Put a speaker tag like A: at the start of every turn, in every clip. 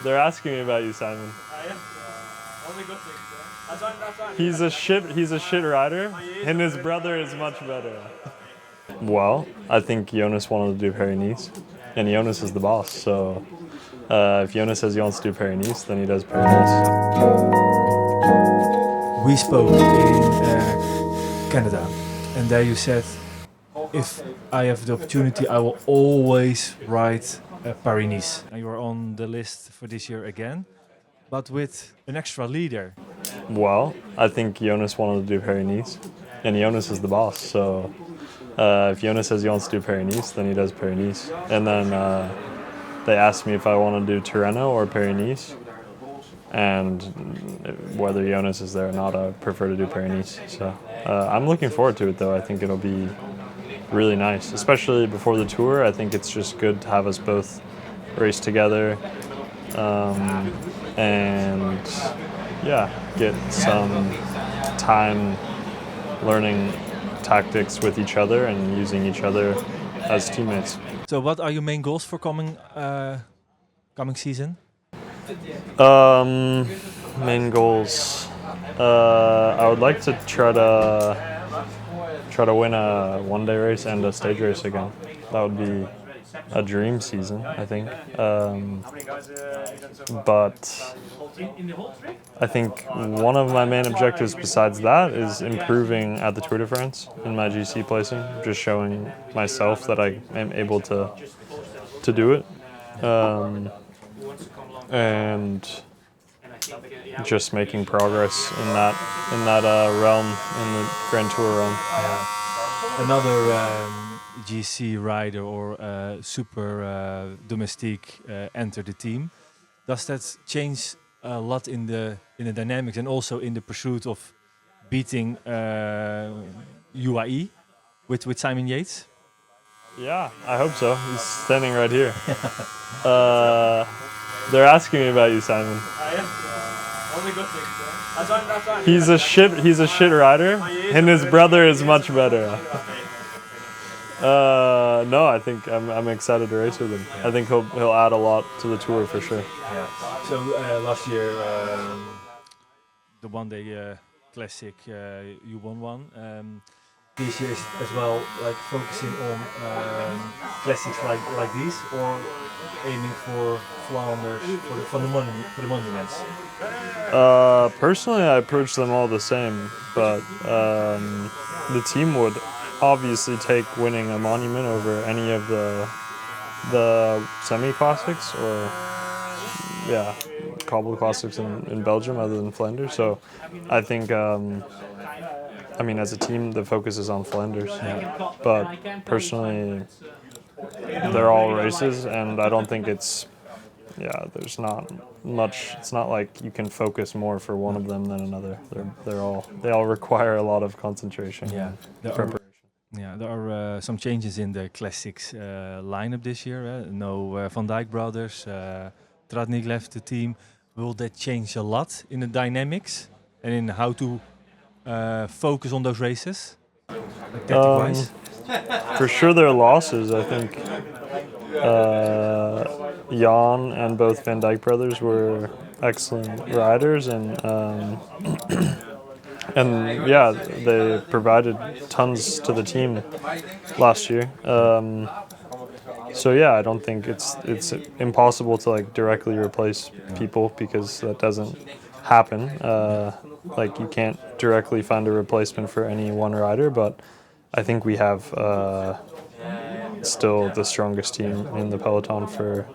A: They're asking me about you, Simon.
B: Only good things.
A: He's a shit rider, and his brother is much better. Well, I think Jonas wanted to do Paris-Nice, and Jonas is the boss, so if Jonas says he wants to do Paris-Nice, then he does Paris-Nice.
C: We spoke in Canada, and there you said, if I have the opportunity, I will always ride Paris-Nice. Now you are on the list for this year again, but with an extra leader.
A: Well, I think Jonas wanted to do Paris-Nice, and Jonas is the boss, so if Jonas says he wants to do Paris-Nice, then he does Paris-Nice. And then they asked me if I want to do Tirreno or Paris-Nice, and whether Jonas is there or not, I prefer to do Paris-Nice. So I'm looking forward to it, though. I think it'll be really nice, especially before the tour. I think it's just good to have us both race together and yeah, get some time learning tactics with each other and using each other as teammates.
C: So what are your main goals for coming season?
A: Main goals. I would like to try to win a one-day race and a stage race again. That would be a dream season, I think. But I think one of my main objectives besides that is improving at the Tour de France in my GC placing, just showing myself that I am able to do it. And just making progress in that realm, in the Grand Tour realm.
C: Another GC rider or super domestique enter the team. Does that change a lot in the dynamics and also in the pursuit of beating UAE with Simon Yates?
A: Yeah, I hope so. He's standing right here. They're asking me about you, Simon.
B: Only good things.
A: He's a shit rider, and his brother is much better. No, I think I'm excited to race with him. I think he'll add a lot to the tour for sure.
C: Yeah. So last year, the one-day classic, you won one. This year is as well like focusing on classics like these, or aiming for Flanders for the monuments.
A: Personally, I approach them all the same, but the team would obviously take winning a monument over any of the semi-classics or Cobbles classics in Belgium other than Flanders. So I think as a team the focus is on Flanders, but personally they're all races, and I don't think there's not much. It's not like you can focus more for one of them than another. They all require a lot of concentration.
C: Yeah,
A: and preparation.
C: There are some changes in the classics lineup this year. No Van Dijk brothers. Tratnik left the team. Will that change a lot in the dynamics and in how to focus on those races? Like tactic-wise?
A: For sure, there are losses. I think Jan and both Van Dijk brothers were excellent riders, and they provided tons to the team last year. So I don't think it's impossible to like directly replace people, because that doesn't happen. Like you can't directly find a replacement for any one rider, but I think we have still the strongest team in the peloton for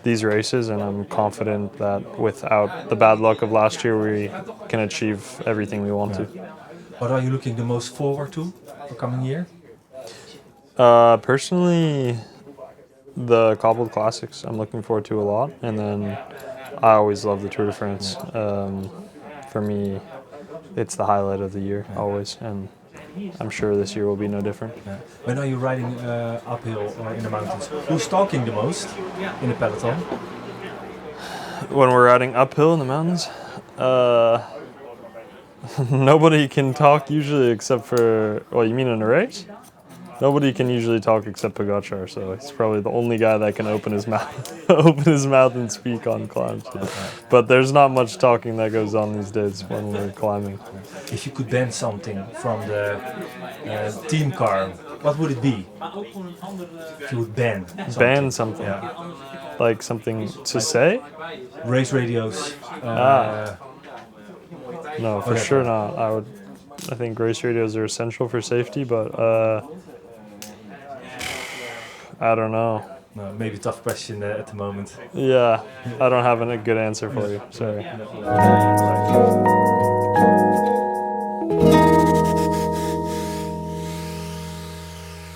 A: these races, and I'm confident that without the bad luck of last year, we can achieve everything we want to.
C: What are you looking the most forward to for coming year?
A: Personally, the Cobbles Classics I'm looking forward to a lot, and then I always love the Tour de France. For me, it's the highlight of the year, always, and I'm sure this year will be no different.
C: When are you riding uphill or in the mountains? Who's talking the most in the peloton?
A: When we're riding uphill in the mountains, nobody can talk usually except for, you mean in a race? Nobody can usually talk except 𝗵𝗲𝗃, so he's probably the only guy that can open his mouth, open his mouth and speak on climb. But there's not much talking that goes on these days when we're climbing.
C: If you could ban something from the team car, what would it be? If you would ban something.
A: Ban something,
C: Yeah.
A: like something to say?
C: Race radios.
A: No, for sure not. I think race radios are essential for safety, but I don't know.
C: No, maybe a tough question at the moment.
A: Yeah, I don't have a good answer for you. Sorry.
C: Right.